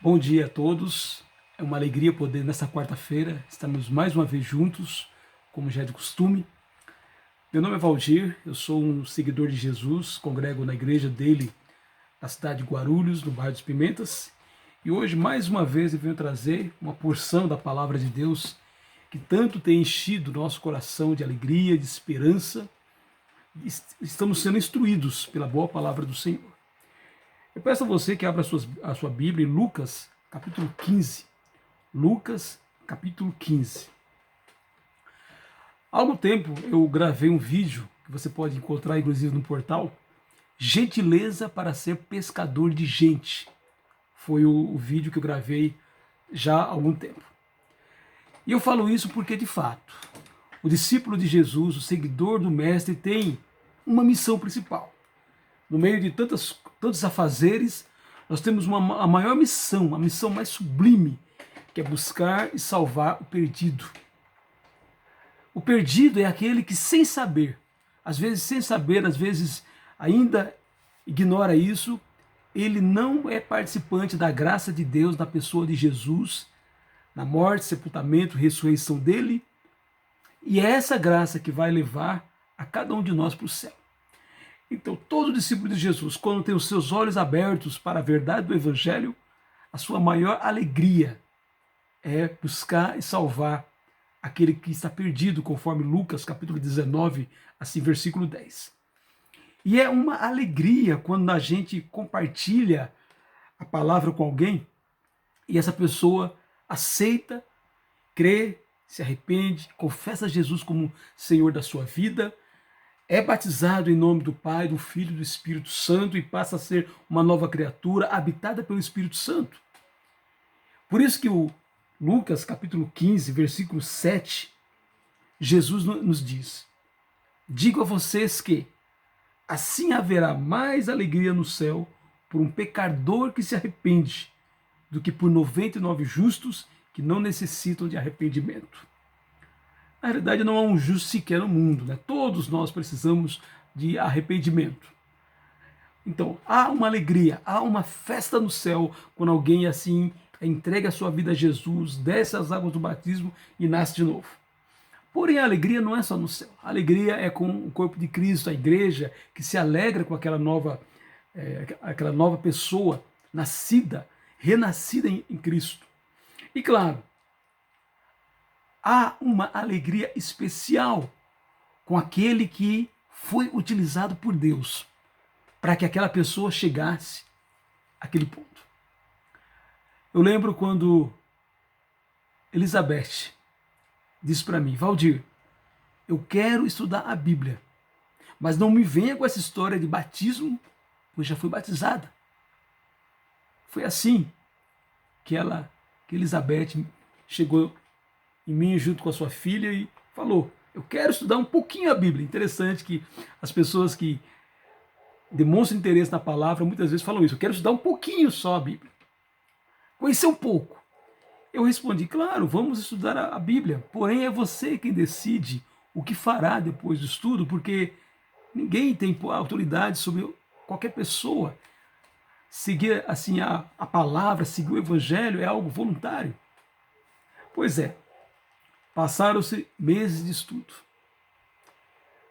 Bom dia a todos. É uma alegria poder, nesta quarta-feira, estarmos mais uma vez juntos, como já é de costume. Meu nome é Valdir, eu sou um seguidor de Jesus, congrego na igreja dele, na cidade de Guarulhos, no bairro dos Pimentas. E hoje, mais uma vez, eu venho trazer uma porção da palavra de Deus que tanto tem enchido nosso coração de alegria, de esperança. Estamos sendo instruídos pela boa palavra do Senhor. Eu peço a você que abra a sua Bíblia em Lucas, capítulo 15. Lucas, capítulo 15. Há algum tempo eu gravei um vídeo, que você pode encontrar inclusive no portal, Gentileza para ser pescador de gente. Foi o vídeo que eu gravei já há algum tempo. E eu falo isso porque, de fato, o discípulo de Jesus, o seguidor do Mestre, tem uma missão principal. No meio de tantos afazeres, nós temos a maior missão, a missão mais sublime, que é buscar e salvar o perdido. O perdido é aquele que sem saber, às vezes ainda ignora isso, ele não é participante da graça de Deus na pessoa de Jesus, na morte, sepultamento, ressurreição dele, e é essa graça que vai levar a cada um de nós para o céu. Então, todo discípulo de Jesus, quando tem os seus olhos abertos para a verdade do Evangelho, a sua maior alegria é buscar e salvar aquele que está perdido, conforme Lucas capítulo 19, assim, versículo 10. E é uma alegria quando a gente compartilha a palavra com alguém e essa pessoa aceita, crê, se arrepende, confessa Jesus como Senhor da sua vida, é batizado em nome do Pai, do Filho e do Espírito Santo e passa a ser uma nova criatura habitada pelo Espírito Santo. Por isso que o Lucas capítulo 15, versículo 7, Jesus nos diz: digo a vocês que assim haverá mais alegria no céu por um pecador que se arrepende do que por 99 justos que não necessitam de arrependimento. Na realidade, não há um justo sequer no mundo, né? Todos nós precisamos de arrependimento. Então, há uma alegria, há uma festa no céu quando alguém assim entrega a sua vida a Jesus, desce as águas do batismo e nasce de novo. Porém, a alegria não é só no céu. A alegria é com o corpo de Cristo, a igreja, que se alegra com aquela nova pessoa nascida, renascida em Cristo. E claro, há uma alegria especial com aquele que foi utilizado por Deus para que aquela pessoa chegasse àquele ponto. Eu lembro quando Elizabeth disse para mim: Valdir, eu quero estudar a Bíblia, mas não me venha com essa história de batismo, pois já fui batizada. Foi assim que Elizabeth chegou em mim junto com a sua filha e falou: eu quero estudar um pouquinho a Bíblia. Interessante que as pessoas que demonstram interesse na palavra muitas vezes falam isso: eu quero estudar um pouquinho só a Bíblia, conhecer um pouco. Eu respondi: claro, vamos estudar a Bíblia, porém é você quem decide o que fará depois do estudo, porque ninguém tem autoridade sobre qualquer pessoa. Seguir assim a palavra, seguir o Evangelho é algo voluntário. Pois é, passaram-se meses de estudo.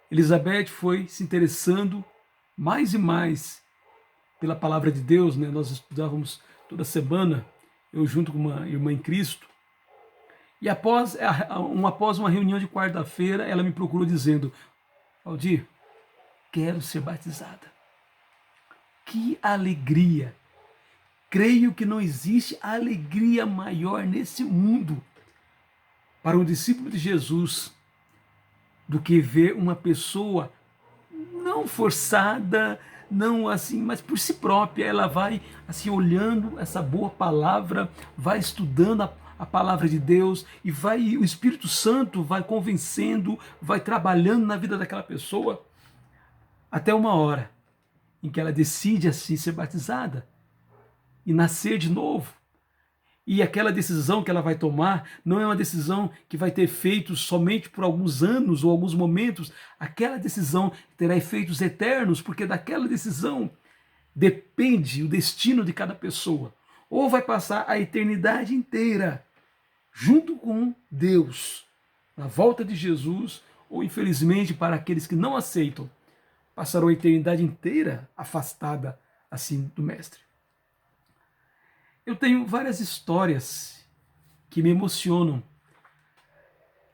Elizabeth foi se interessando mais e mais pela palavra de Deus, né? Nós estudávamos toda semana, eu junto com uma irmã em Cristo, e após uma reunião de quarta-feira, ela me procurou dizendo: Valdir, quero ser batizada. Que alegria! Creio que não existe alegria maior nesse mundo para um discípulo de Jesus do que ver uma pessoa não forçada, não assim, mas por si própria. Ela vai assim olhando essa boa palavra, vai estudando a palavra de Deus e o Espírito Santo vai convencendo, vai trabalhando na vida daquela pessoa até uma hora em que ela decide assim ser batizada e nascer de novo. E aquela decisão que ela vai tomar não é uma decisão que vai ter efeitos somente por alguns anos ou alguns momentos. Aquela decisão terá efeitos eternos, porque daquela decisão depende o destino de cada pessoa. ou vai passar a eternidade inteira junto com Deus, na volta de Jesus, ou infelizmente para aqueles que não aceitam, passarão a eternidade inteira afastada assim do Mestre. Eu tenho várias histórias que me emocionam,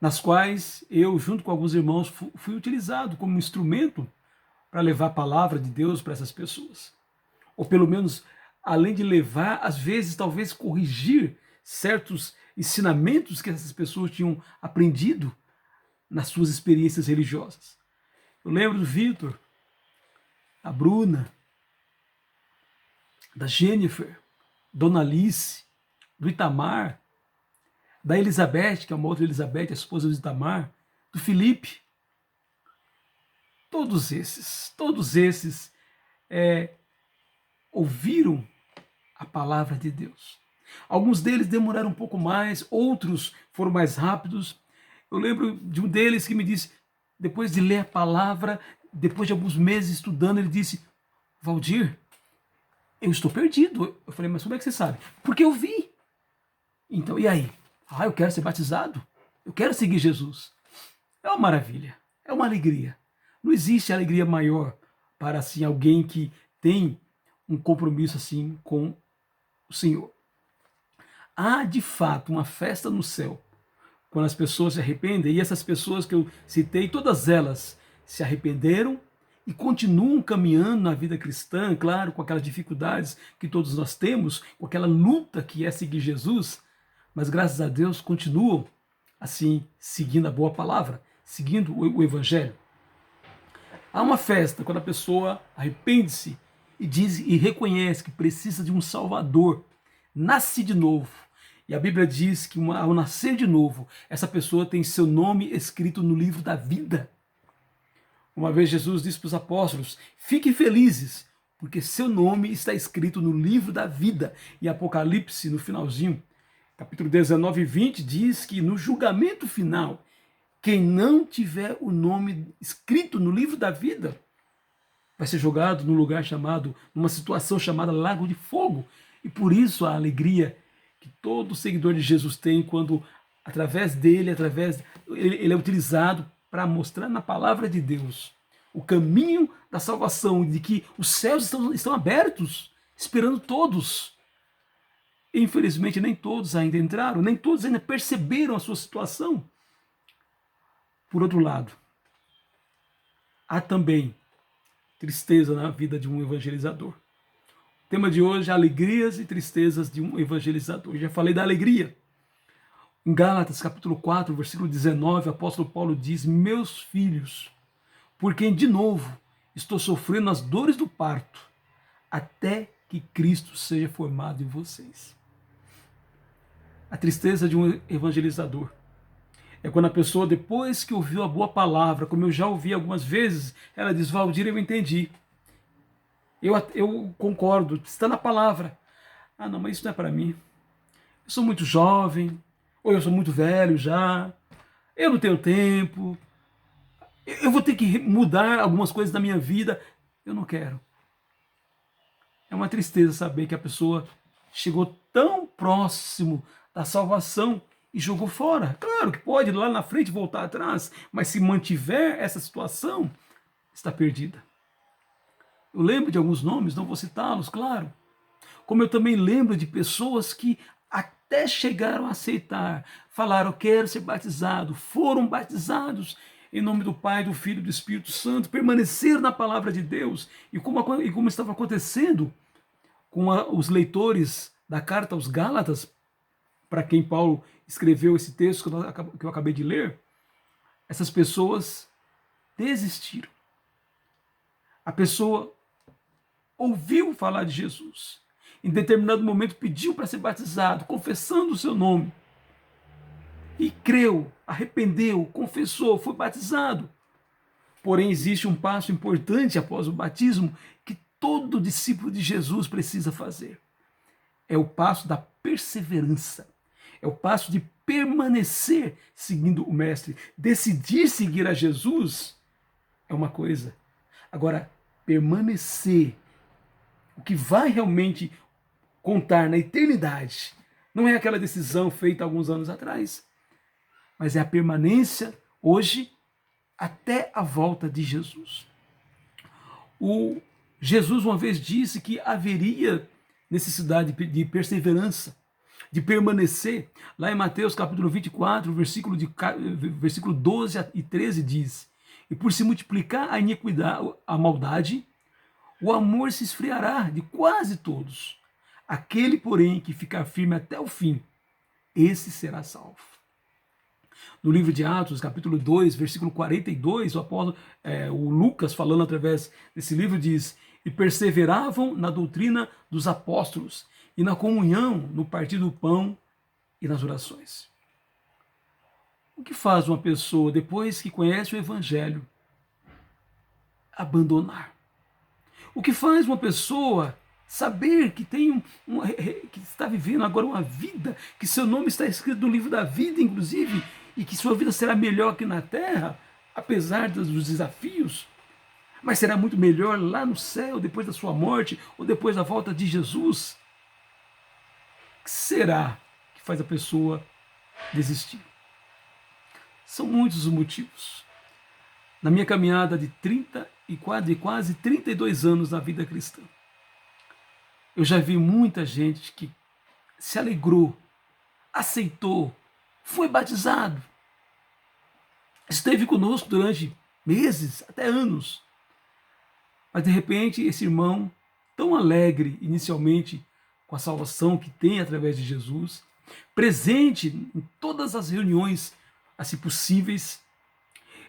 nas quais eu, junto com alguns irmãos, fui utilizado como instrumento para levar a palavra de Deus para essas pessoas. Ou pelo menos, além de levar, às vezes, talvez corrigir certos ensinamentos que essas pessoas tinham aprendido nas suas experiências religiosas. Eu lembro do Vitor, da Bruna, da Jennifer, Dona Alice, do Itamar, da Elizabeth, que é uma outra Elizabeth, a esposa do Itamar, do Felipe. Todos esses ouviram a palavra de Deus. Alguns deles demoraram um pouco mais, outros foram mais rápidos. Eu lembro de um deles que me disse, depois de ler a palavra, depois de alguns meses estudando, ele disse: Valdir, eu estou perdido. Eu falei: mas como é que você sabe? Porque eu vi. Então, e aí? Ah, eu quero ser batizado. Eu quero seguir Jesus. É uma maravilha. É uma alegria. Não existe alegria maior para assim alguém que tem um compromisso assim com o Senhor. Há de fato uma festa no céu quando as pessoas se arrependem, e essas pessoas que eu citei, todas elas se arrependeram e continuam caminhando na vida cristã, claro, com aquelas dificuldades que todos nós temos, com aquela luta que é seguir Jesus, mas graças a Deus continuam assim, seguindo a boa palavra, seguindo o Evangelho. Há uma festa quando a pessoa arrepende-se e diz e reconhece que precisa de um Salvador, nasce de novo. E a Bíblia diz que ao nascer de novo, essa pessoa tem seu nome escrito no livro da vida. Uma vez Jesus disse para os apóstolos: fiquem felizes, porque seu nome está escrito no livro da vida. E Apocalipse, no finalzinho, capítulo 19 e 20, diz que no julgamento final, quem não tiver o nome escrito no livro da vida vai ser jogado num lugar chamado, numa situação chamada Lago de Fogo. E por isso a alegria que todo seguidor de Jesus tem quando, através dele, ele é utilizado para mostrar na palavra de Deus o caminho da salvação, de que os céus estão abertos, esperando todos. Infelizmente, nem todos ainda entraram, nem todos ainda perceberam a sua situação. Por outro lado, há também tristeza na vida de um evangelizador. O tema de hoje é alegrias e tristezas de um evangelizador. Eu já falei da alegria. Em Gálatas, capítulo 4, versículo 19, o apóstolo Paulo diz: meus filhos, por quem de novo estou sofrendo as dores do parto, até que Cristo seja formado em vocês. A tristeza de um evangelizador é quando a pessoa, depois que ouviu a boa palavra, como eu já ouvi algumas vezes, ela diz: Valdir, eu entendi. Eu concordo, está na palavra. Ah, não, mas isso não é para mim. Eu sou muito jovem, ou eu sou muito velho já, eu não tenho tempo, eu vou ter que mudar algumas coisas da minha vida. Eu não quero. É uma tristeza saber que a pessoa chegou tão próximo da salvação e jogou fora. Claro que pode lá na frente voltar atrás, mas se mantiver essa situação, está perdida. Eu lembro de alguns nomes, não vou citá-los, claro. Como eu também lembro de pessoas que até chegaram a aceitar, falaram: eu quero ser batizado, foram batizados em nome do Pai, do Filho e do Espírito Santo, permaneceram na palavra de Deus. E como estava acontecendo com os leitores da carta aos Gálatas, para quem Paulo escreveu esse texto que eu acabei de ler, essas pessoas desistiram. A pessoa ouviu falar de Jesus, em determinado momento pediu para ser batizado, confessando o seu nome, e creu, arrependeu, confessou, foi batizado. Porém, existe um passo importante após o batismo que todo discípulo de Jesus precisa fazer. É o passo da perseverança. É o passo de permanecer seguindo o Mestre. Decidir seguir a Jesus é uma coisa. Agora, permanecer, o que vai realmente contar na eternidade. Não é aquela decisão feita alguns anos atrás, mas é a permanência hoje até a volta de Jesus. O Jesus uma vez disse que haveria necessidade de perseverança, de permanecer. Lá em Mateus capítulo 24, versículo 12 e 13 diz: e por se multiplicar a iniquidade, a maldade, o amor se esfriará de quase todos. Aquele, porém, que ficar firme até o fim, esse será salvo. No livro de Atos, capítulo 2, versículo 42, o Lucas, falando através desse livro, diz: e perseveravam na doutrina dos apóstolos, e na comunhão, no partir do pão e nas orações. O que faz uma pessoa, depois que conhece o Evangelho, abandonar? O que faz uma pessoa saber que que está vivendo agora uma vida, que seu nome está escrito no livro da vida, inclusive, e que sua vida será melhor aqui na terra, apesar dos desafios, mas será muito melhor lá no céu, depois da sua morte, ou depois da volta de Jesus? O que será que faz a pessoa desistir? São muitos os motivos. Na minha caminhada de quase 32 anos na vida cristã, eu já vi muita gente que se alegrou, aceitou, foi batizado, esteve conosco durante meses, até anos. Mas de repente esse irmão, tão alegre inicialmente com a salvação que tem através de Jesus, presente em todas as reuniões assim possíveis,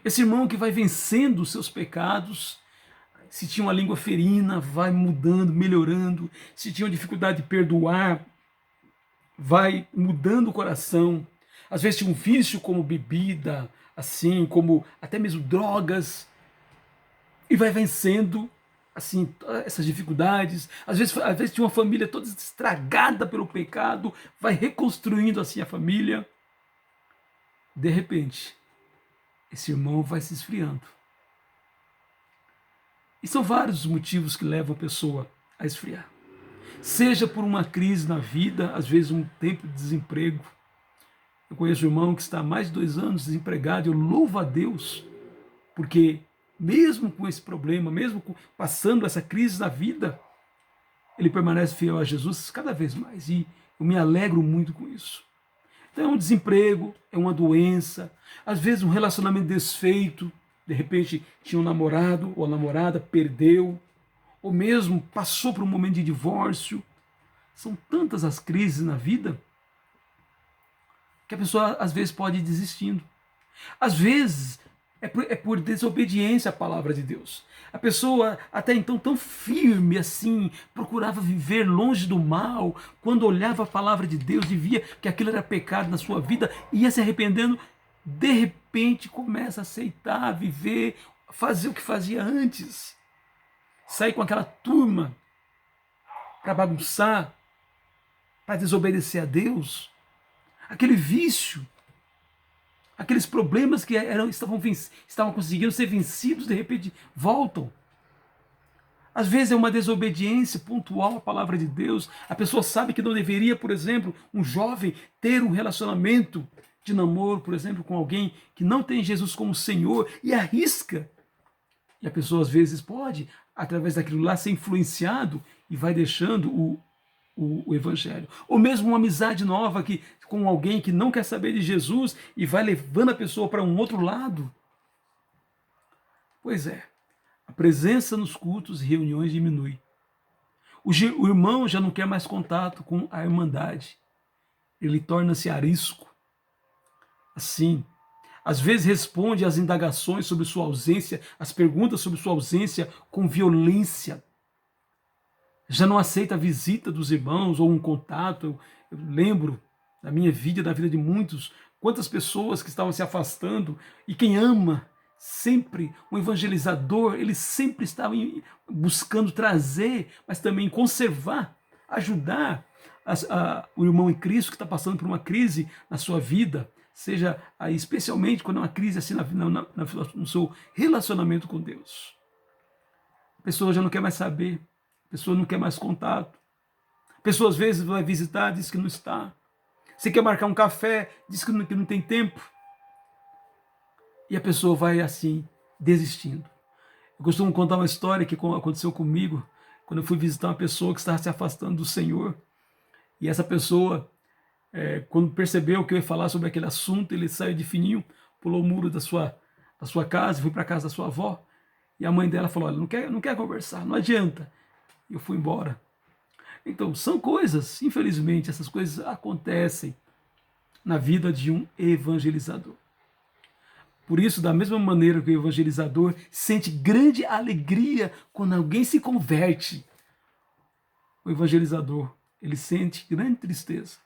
esse irmão que vai vencendo os seus pecados, se tinha uma língua ferina, vai mudando, melhorando, se tinha uma dificuldade de perdoar, vai mudando o coração, às vezes tinha um vício como bebida, assim, como até mesmo drogas, e vai vencendo assim essas dificuldades. Às vezes tinha uma família toda estragada pelo pecado, vai reconstruindo assim a família. De repente, esse irmão vai se esfriando. E são vários os motivos que levam a pessoa a esfriar. Seja por uma crise na vida, às vezes um tempo de desemprego. Eu conheço um irmão que está há mais de 2 anos desempregado, eu louvo a Deus, porque mesmo com esse problema, mesmo passando essa crise na vida, ele permanece fiel a Jesus cada vez mais, e eu me alegro muito com isso. Então é um desemprego, é uma doença, às vezes um relacionamento desfeito, de repente tinha um namorado ou a namorada, perdeu, ou mesmo passou por um momento de divórcio. São tantas as crises na vida que a pessoa às vezes pode ir desistindo. Às vezes é por desobediência à palavra de Deus. A pessoa até então tão firme assim, procurava viver longe do mal, quando olhava a palavra de Deus e via que aquilo era pecado na sua vida, ia se arrependendo, de repente começa a aceitar, viver, fazer o que fazia antes. Sair com aquela turma para bagunçar, para desobedecer a Deus. Aquele vício, aqueles problemas que estavam conseguindo ser vencidos, de repente voltam. Às vezes é uma desobediência pontual à palavra de Deus. A pessoa sabe que não deveria, por exemplo, um jovem ter um relacionamento de namoro, por exemplo, com alguém que não tem Jesus como Senhor, e arrisca. E a pessoa às vezes pode, através daquilo lá, ser influenciado e vai deixando o Evangelho. Ou mesmo uma amizade nova com alguém que não quer saber de Jesus e vai levando a pessoa para um outro lado. Pois é, a presença nos cultos e reuniões diminui. O irmão já não quer mais contato com a irmandade. Ele torna-se arisco. Assim, às vezes responde às indagações sobre sua ausência, às perguntas sobre sua ausência com violência. Já não aceita a visita dos irmãos ou um contato. Eu lembro da minha vida, da vida de muitos, quantas pessoas que estavam se afastando, e quem ama sempre, um evangelizador, ele sempre estava buscando trazer, mas também conservar, ajudar o irmão em Cristo que está passando por uma crise na sua vida, seja aí, especialmente quando é uma crise assim no seu relacionamento com Deus. A pessoa já não quer mais saber, a pessoa não quer mais contato, a pessoa às vezes vai visitar, diz que não está. Você quer marcar um café, diz que não tem tempo. E a pessoa vai assim, desistindo. Eu costumo contar uma história que aconteceu comigo, quando eu fui visitar uma pessoa que estava se afastando do Senhor. E essa pessoa, quando percebeu que eu ia falar sobre aquele assunto, ele saiu de fininho, pulou o muro da sua casa, foi para a casa da sua avó. E a mãe dela falou, olha, não quer conversar, não adianta. E eu fui embora. Então, são coisas, infelizmente, essas coisas acontecem na vida de um evangelizador. Por isso, da mesma maneira que o evangelizador sente grande alegria quando alguém se converte, o evangelizador, ele sente grande tristeza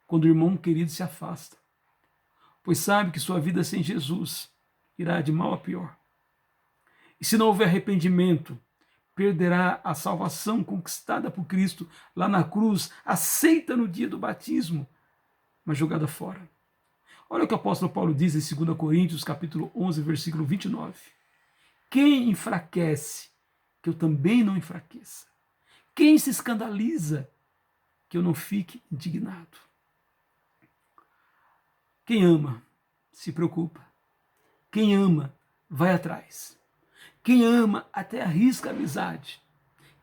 quando o irmão querido se afasta, pois sabe que sua vida sem Jesus irá de mal a pior. E se não houver arrependimento, perderá a salvação conquistada por Cristo lá na cruz, aceita no dia do batismo, mas jogada fora. Olha o que o apóstolo Paulo diz em 2 Coríntios, capítulo 11, versículo 29. Quem enfraquece, que eu também não enfraqueça. Quem se escandaliza, que eu não fique indignado. Quem ama, se preocupa. Quem ama, vai atrás. Quem ama, até arrisca a amizade.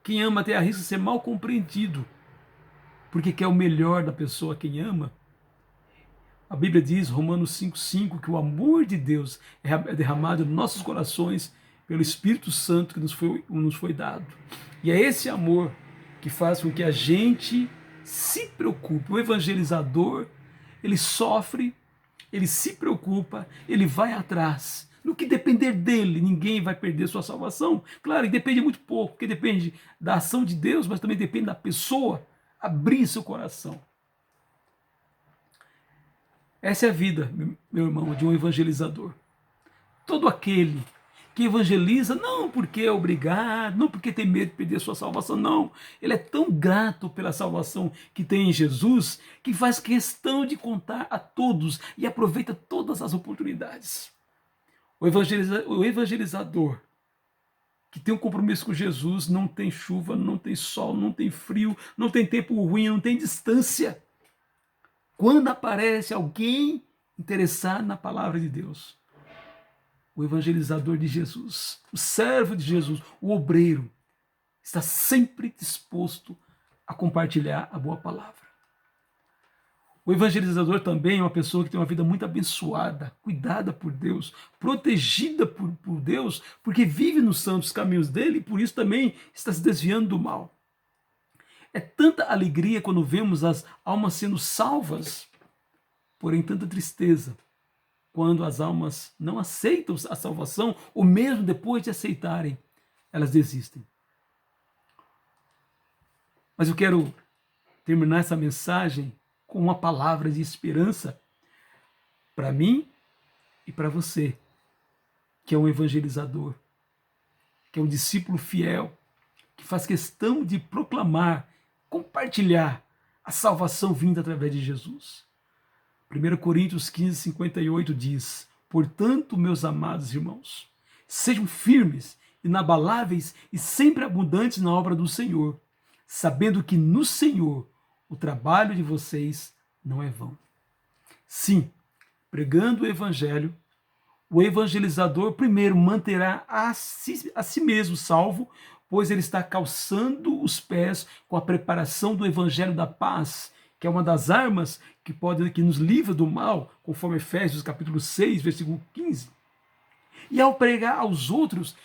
Quem ama, até arrisca ser mal compreendido, porque quer o melhor da pessoa. Quem ama, a Bíblia diz, Romanos 5,5, que o amor de Deus é derramado nos nossos corações pelo Espírito Santo que nos foi dado. E é esse amor que faz com que a gente se preocupe. O evangelizador, ele sofre, ele se preocupa, ele vai atrás. No que depender dele, ninguém vai perder sua salvação. Claro, e depende muito pouco, porque depende da ação de Deus, mas também depende da pessoa abrir seu coração. Essa é a vida, meu irmão, de um evangelizador. Todo aquele que evangeliza, não porque é obrigado, não porque tem medo de perder sua salvação, não. Ele é tão grato pela salvação que tem em Jesus, que faz questão de contar a todos e aproveita todas as oportunidades. O evangelizador que tem um compromisso com Jesus não tem chuva, não tem sol, não tem frio, não tem tempo ruim, não tem distância. Quando aparece alguém interessado na palavra de Deus, o evangelizador de Jesus, o servo de Jesus, o obreiro, está sempre disposto a compartilhar a boa palavra. O evangelizador também é uma pessoa que tem uma vida muito abençoada, cuidada por Deus, protegida por Deus, porque vive nos santos caminhos dele e por isso também está se desviando do mal. É tanta alegria quando vemos as almas sendo salvas, porém tanta tristeza quando as almas não aceitam a salvação, ou mesmo depois de aceitarem, elas desistem. Mas eu quero terminar essa mensagem com uma palavra de esperança para mim e para você, que é um evangelizador, que é um discípulo fiel, que faz questão de proclamar, compartilhar a salvação vinda através de Jesus. 1 Coríntios 15, 58 diz, portanto, meus amados irmãos, sejam firmes, inabaláveis e sempre abundantes na obra do Senhor, sabendo que no Senhor o trabalho de vocês não é vão. Sim, pregando o evangelho, o evangelizador primeiro manterá a si mesmo salvo, pois ele está calçando os pés com a preparação do evangelho da paz, que é uma das armas que nos livra do mal, conforme Efésios capítulo 6, versículo 15. E ao pregar aos outros,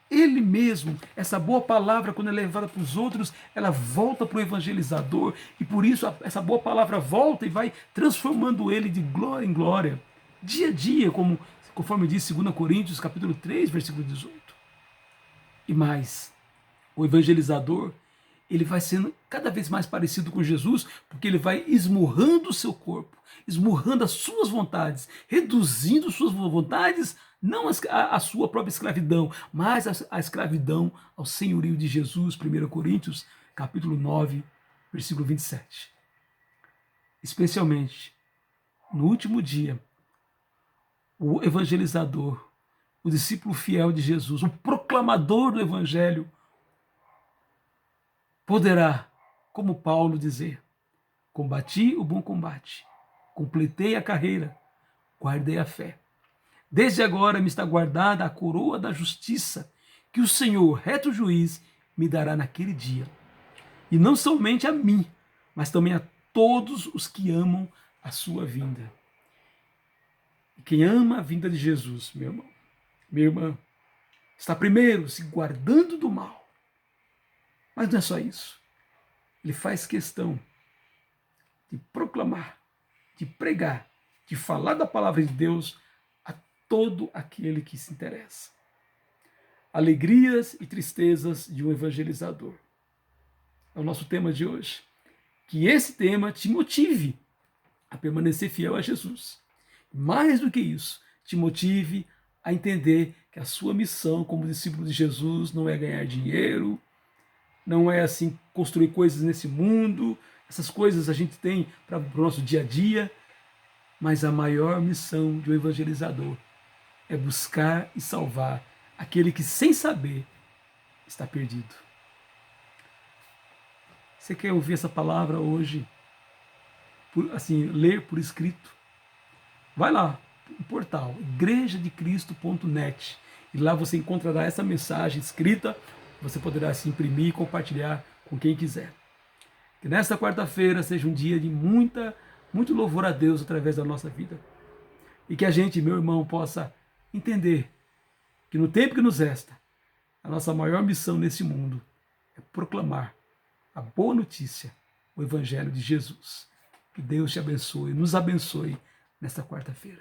ele mesmo, essa boa palavra, quando é levada para os outros, ela volta para o evangelizador, e por isso essa boa palavra volta e vai transformando ele de glória em glória, dia a dia, conforme diz 2 Coríntios capítulo 3, versículo 18. E mais, o evangelizador, ele vai sendo cada vez mais parecido com Jesus, porque ele vai esmurrando o seu corpo, esmurrando as suas vontades, reduzindo suas vontades, não a sua própria escravidão, mas a escravidão ao senhorio de Jesus, 1 Coríntios, capítulo 9, versículo 27. Especialmente, no último dia, o evangelizador, o discípulo fiel de Jesus, o proclamador do evangelho, poderá como Paulo dizer: combati o bom combate, completei a carreira, guardei a fé. Desde agora me está guardada a coroa da justiça, que o Senhor, reto juiz, me dará naquele dia. E não somente a mim, mas também a todos os que amam a sua vinda. E quem ama a vinda de Jesus, meu irmão, minha irmã, está primeiro se guardando do mal. Mas não é só isso. Ele faz questão de proclamar, de pregar, de falar da palavra de Deus a todo aquele que se interessa. Alegrias e tristezas de um evangelizador. É o nosso tema de hoje. Que esse tema te motive a permanecer fiel a Jesus. Mais do que isso, te motive a entender que a sua missão como discípulo de Jesus não é ganhar dinheiro, não é assim construir coisas nesse mundo, essas coisas a gente tem para o nosso dia a dia, mas a maior missão de um evangelizador é buscar e salvar aquele que, sem saber, está perdido. Você quer ouvir essa palavra hoje, assim, ler por escrito? Vai lá, no portal igrejadecristo.net, e lá você encontrará essa mensagem escrita, você poderá se imprimir e compartilhar com quem quiser. Que nesta quarta-feira seja um dia de muito louvor a Deus através da nossa vida. E que a gente, meu irmão, possa entender que no tempo que nos resta, a nossa maior missão nesse mundo é proclamar a boa notícia, o Evangelho de Jesus. Que Deus te abençoe, nos abençoe nesta quarta-feira.